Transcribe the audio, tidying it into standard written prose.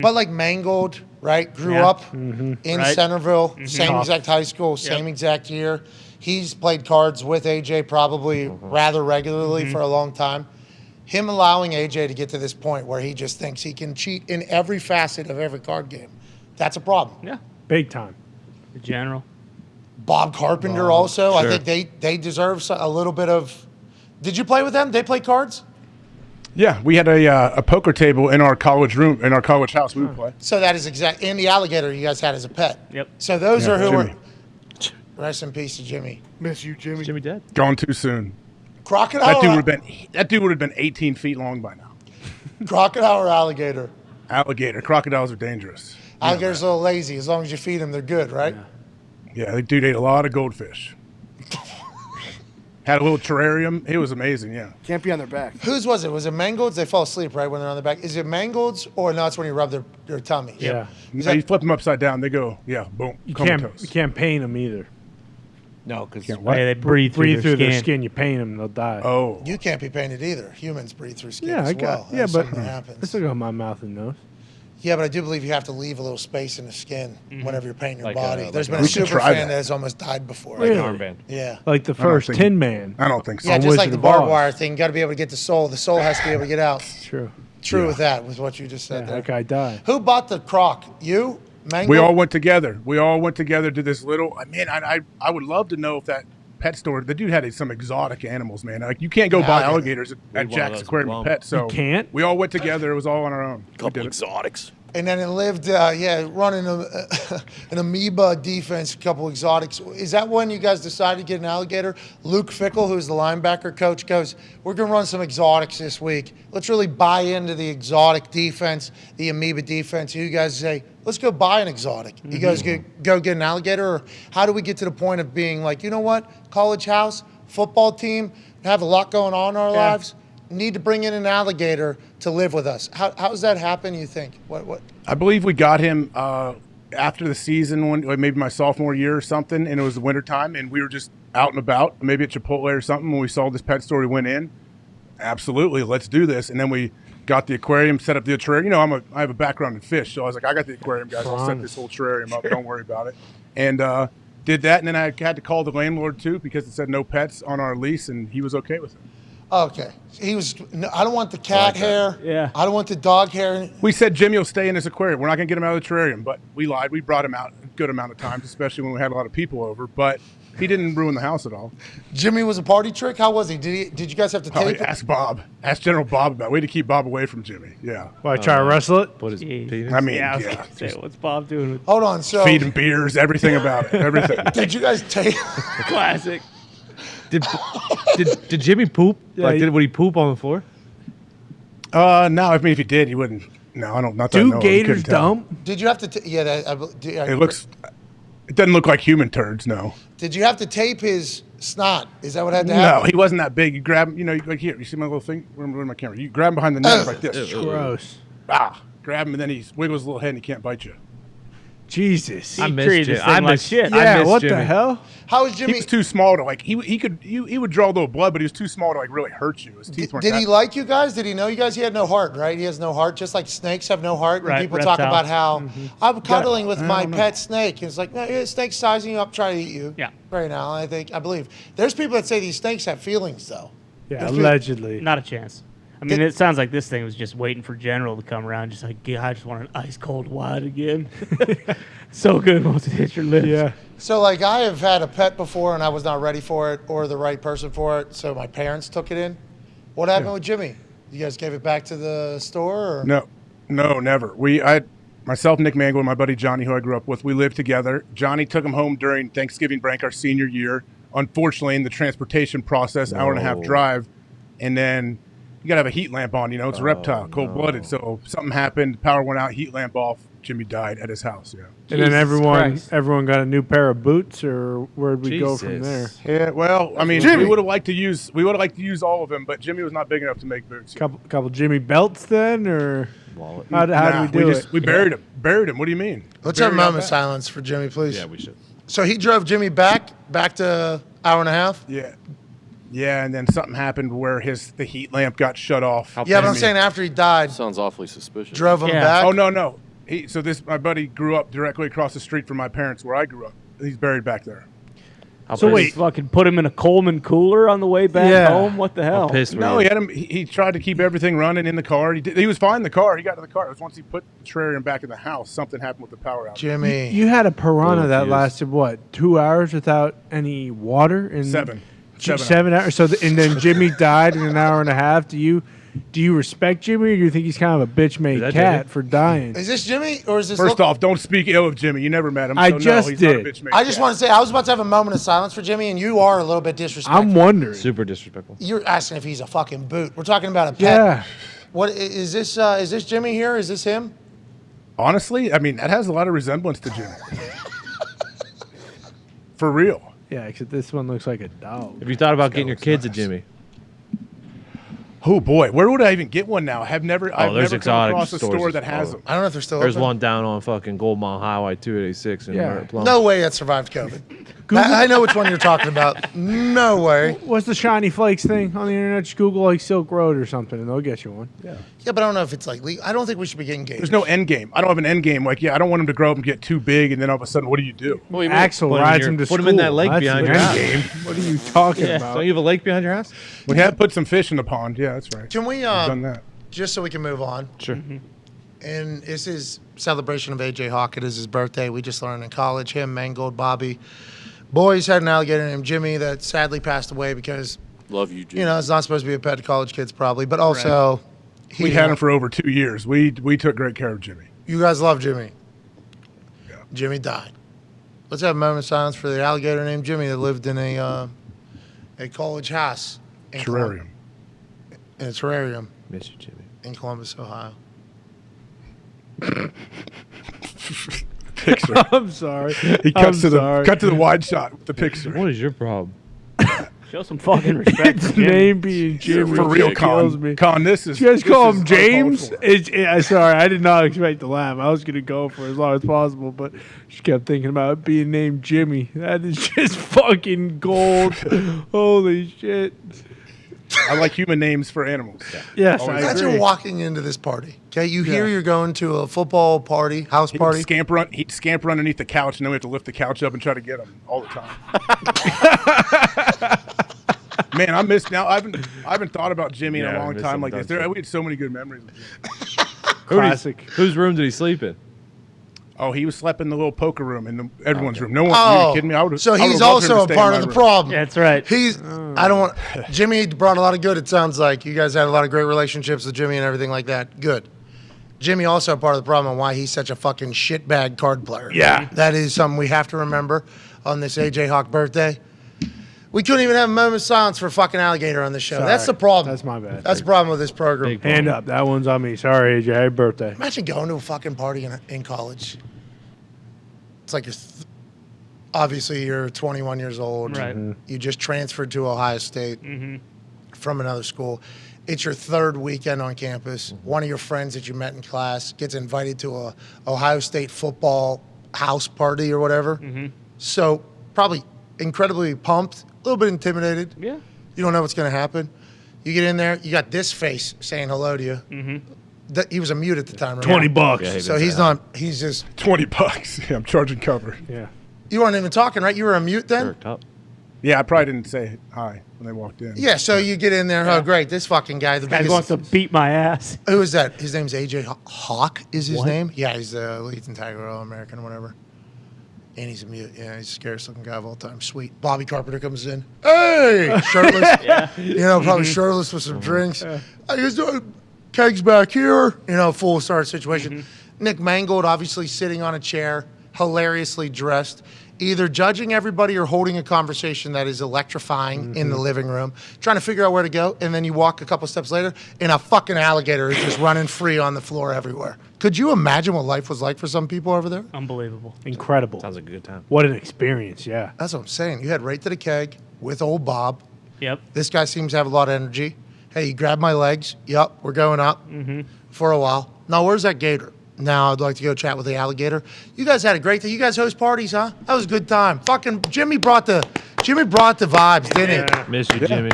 But like Mangold, right? Grew up in Centerville, same exact high school, same exact year. He's played cards with AJ probably rather regularly for a long time. Him allowing AJ to get to this point where he just thinks he can cheat in every facet of every card game, that's a problem. Yeah. Big time. The general. Bob Carpenter also. Sure. I think they deserve a little bit of. Did you play with them? They play cards? Yeah, we had a poker table in our college room, in our college house. We would play. So that is exact. And the Alligator you guys had as a pet. Yep. So those are who Jimmy. are. Rest in peace to Jimmy. Miss you, Jimmy. Jimmy dead. Gone too soon. Crocodile. That dude would have been 18 feet long by now. Crocodile or alligator? Alligator. Crocodiles are dangerous. Alligator's a little lazy. As long as you feed them, they're good, right? Yeah, the dude ate a lot of goldfish. Had a little terrarium. It was amazing, yeah. Can't be on their back. Whose was it? Was it Mangold's? They fall asleep, right, when they're on their back. Is it Mangold's or no, it's when you rub their tummy? Yeah. You flip them upside down, they go, boom. You can't paint them either. No, because they breathe through their skin. You paint them, they'll die. Oh. You can't be painted either. Humans breathe through skin Yeah, as well. That's but something that happens. I still got my mouth and nose. Yeah, but I do believe you have to leave a little space in the skin whenever you're painting your body. There's been a we should super try fan that. that has almost died before. like an armband. Yeah. Like the first Tin Man. I don't think so. Yeah, On just like Wizard the of barbed Oz. wire thing. You got to be able to get the soul. The soul has to be able to get out. True. True with that, with what you just said there. That guy died. Who bought the croc? You? Mango? We all went together. To this little, man, I would love to know if that pet store, the dude had some exotic animals, man. Like, you can't go buy alligators at Jack's Aquarium and Pet. So You can't? we all went together. It was all on our own. Couple exotics. And then it lived, running an amoeba defense, a couple exotics. Is that when you guys decided to get an alligator? Luke Fickle, who's the linebacker coach, goes, we're going to run some exotics this week. Let's really buy into the exotic defense, the amoeba defense. You guys say, let's go buy an exotic. You guys go get an alligator? Or how do we get to the point of being like, you know what, college house, football team, have a lot going on in our lives, need to bring in an alligator to live with us. How does that happen, you think? What? I believe we got him after the season, maybe my sophomore year or something, and it was the wintertime, and we were just out and about, maybe at Chipotle or something, when we saw this pet store, we went in. Absolutely, let's do this. And then we got the aquarium, set up the terrarium. You know, I have a background in fish, so I was like, I got the aquarium, guys. I'll set this whole terrarium up. Don't worry about it. And did that, and then I had to call the landlord, too, because it said no pets on our lease, and he was okay with it. Okay. He was, I don't want the cat hair. Yeah. I don't want the dog hair. We said Jimmy will stay in his aquarium. We're not going to get him out of the terrarium, but we lied. We brought him out a good amount of times, especially when we had a lot of people over, but he didn't ruin the house at all. Jimmy was a party trick? How was he? Did you guys have to tape it? Ask Bob. Ask General Bob about it. We had to keep Bob away from Jimmy. Yeah. Why, try to wrestle it? Put his penis. I mean, I was yeah. gonna say, what's Bob doing with Hold on. So, Feed him beers, everything about it. Everything. did you guys tape? classic? Did Jimmy poop? Yeah, Would he poop on the floor? No, I mean, if he did, he wouldn't. No, I don't. Not that I know Do of. gators Couldn't tell. dump? Did you have to? It doesn't look like human turds, no. Did you have to tape his snot? Is that what had to happen? No, he wasn't that big. You grab him, like here. You see my little thing? Where's my camera? You grab him behind the neck like this. Gross. Grab him, and then he wiggles his little head, and he can't bite you. Jesus. I missed treated Jimmy. this thing like shit. Yeah, what Jimmy. the hell? How was He Jimmy? was too small to he would draw a little blood, but he was too small to really hurt you. His teeth weren't Did that he like you guys? Did he know you guys? He had no heart, right? He has no heart, just like snakes have no heart. And Right, people talk reptile. about how I'm cuddling with my know. pet snake. It's like, no, yeah, snake's sizing you up, trying to eat you. Yeah. Right now, I believe. There's people that say these snakes have feelings, though. Yeah, There's people- allegedly. Not a chance. I mean, it sounds like this thing was just waiting for General to come around, just like, yeah, I just want an ice cold wide again. So good once it hits your lips. Yeah. So, like, I have had a pet before, and I was not ready for it or the right person for it, so my parents took it in. What happened with Jimmy? You guys gave it back to the store? Or? No, never. Myself, Nick Mango, and my buddy Johnny, who I grew up with, we lived together. Johnny took him home during Thanksgiving break our senior year. Unfortunately, in the transportation process, hour and a half drive, and then you got to have a heat lamp on, it's a reptile, cold-blooded. So something happened, power went out, heat lamp off, Jimmy died at his house, yeah. And then Jesus Christ. everyone got a new pair of boots, or where'd we go from there? Jesus. Yeah, well, I mean, we would have liked to use all of them, but Jimmy was not big enough to make boots. Couple Jimmy belts then, or Wallet. how did we do it? We buried him. What do you mean? Let's have a Buried moment of out silence for Jimmy, please. Yeah, we should. So he drove Jimmy back to hour and a half? back. Yeah, and then something happened where the heat lamp got shut off. Yeah, but I'm saying after he died, Sounds awfully suspicious. drove him Yeah. back. Oh, no. My buddy grew up directly across the street from my parents where I grew up. He's buried back there. So Wait, fucking put him in a Coleman cooler on the way back home. What the hell? No, he had him. He tried to keep everything running in the car. He was fine in the car. He got in the car. It was once he put the terrarium back in the house, something happened with the power outage. Jimmy. You had a piranha that lasted, what, 2 hours without any water? And 7 hours. So, and then Jimmy died in an hour and a half. Do you respect Jimmy, or do you think he's kind of a bitch-made cat for dying? Is this Jimmy, or is this? First off, don't speak ill of Jimmy. You never met him. I so just no, he's did. Not a bitch-made I just cat. want to say I was about to have a moment of silence for Jimmy, and you are a little bit disrespectful. I'm wondering. Super disrespectful. You're asking if he's a fucking boot. We're talking about a pet. Yeah. What is this? Is this Jimmy here? Is this him? Honestly, I mean, that has a lot of resemblance to Jimmy. For real. Yeah, except this one looks like a dog. Have you thought about getting your looks kids nice. a Jimmy? Oh boy, where would I even get one now? I've never come exotic across a store stores. that has them. I don't know if they're still There's open. one down on fucking Gold Mile Highway 286 in Yeah. Plum. No way that survived COVID. I know which one you're talking about. No way. What's the shiny flakes thing on the internet? Just Google like Silk Road or something, and they'll get you one. Yeah. Yeah, but I don't know if it's like legal. I don't think we should be getting gators. There's no end game. I don't have an end game. Like, I don't want him to grow up and get too big, and then all of a sudden, what do you do? Axel rides him to school. Put him in that lake That's behind the your end house. game. What are you talking about? Don't you have a lake behind your house? We have put some fish in the pond. Yeah, that's right. Can we We've done that. just so we can move on? Sure. And this is celebration of AJ Hawk. It is his birthday. We just learned in college. Him, Mangold, Bobby. Boys had an alligator named Jimmy that sadly passed away because, Love you, Jimmy. you know, it's not supposed to be a pet to college kids probably, but also We had him for over 2 years. We took great care of Jimmy. You guys love Jimmy. Yeah. Jimmy died. Let's have a moment of silence for the alligator named Jimmy that lived in a college house. In Terrarium. In a terrarium Miss you, Jimmy. in Columbus, Ohio. Picture. I'm sorry. He I'm cuts to sorry. the wide shot with the picture. What is your problem? Show some fucking respect. Its for Jimmy. name being Jimmy For real, kills Con. me. Con, this is. You guys call this him is James? uncalled for. Sorry, I did not expect to laugh. I was going to go for as long as possible, but she kept thinking about it being named Jimmy. That is just fucking gold. Holy shit. I like human names for animals. Yes, Always. I Imagine agree. walking into this party. Okay, you hear you're going to a football party, house He'd party. scamper underneath the couch, and then we have to lift the couch up and try to get him all the time. Man, I miss now. I haven't thought about Jimmy in Yeah, a I long miss time him like this. too. We had so many good memories of Jimmy. Classic. Whose room did he sleep in? Oh, he was slept in the little poker room in everyone's room. No one. Oh, you kidding me? I would've- so I would've he's loved him to also a stay in part my of the room. problem. Yeah, that's right. He's. I don't want. Jimmy brought a lot of good. It sounds like you guys had a lot of great relationships with Jimmy and everything like that. Good. Jimmy also a part of the problem and why he's such a fucking shitbag card player. Yeah. That is something we have to remember on this AJ Hawk birthday. We couldn't even have a moment of silence for fucking alligator on this show. Sorry. That's the problem. That's my bad. That's the problem with this program. Big Hand up. That one's on me. Sorry, AJ. Happy birthday. Imagine going to a fucking party in college. It's like obviously you're 21 years old. Right. You just transferred to Ohio State from another school. It's your third weekend on campus. One of your friends that you met in class gets invited to a Ohio State football house party or whatever. So probably incredibly pumped, a little bit intimidated. Yeah. You don't know what's going to happen. You get in there, you got this face saying hello to you. He was a mute at the time, right? $20. Yeah, he So did he's that. not. He's just. $20. Yeah, I'm charging cover. Yeah. You weren't even talking, right? You were a mute then. Worked up. Yeah, I probably didn't say hi when they walked in. Yeah. So you get in there. Oh, great! This fucking guy, the Guy biggest. wants to beat my ass. Who is that? His name's AJ Hawk. Is his What? name? Yeah, he's the lead and Tiger All American or whatever. And he's a mute. Yeah, he's the scariest looking guy of all time. Sweet. Bobby Carpenter comes in. Hey, shirtless. You know, probably shirtless with some drinks. How you guys doing? Kegs back here. You know, full start situation. Nick Mangold obviously sitting on a chair, hilariously dressed, either judging everybody or holding a conversation that is electrifying in the living room, trying to figure out where to go. And then you walk a couple steps later, and a fucking alligator is just running free on the floor everywhere. Could you imagine what life was like for some people over there? Unbelievable. Incredible. Sounds like a good time. What an experience. Yeah. That's what I'm saying. You head right to the keg with old Bob. Yep. This guy seems to have a lot of energy. Hey, you grab my legs. Yep, we're going up for a while. Now, where's that gator? Now, I'd like to go chat with the alligator. You guys had a great day. You guys host parties, huh? That was a good time. Fucking Jimmy brought the vibes, didn't he? Miss you, Jimmy.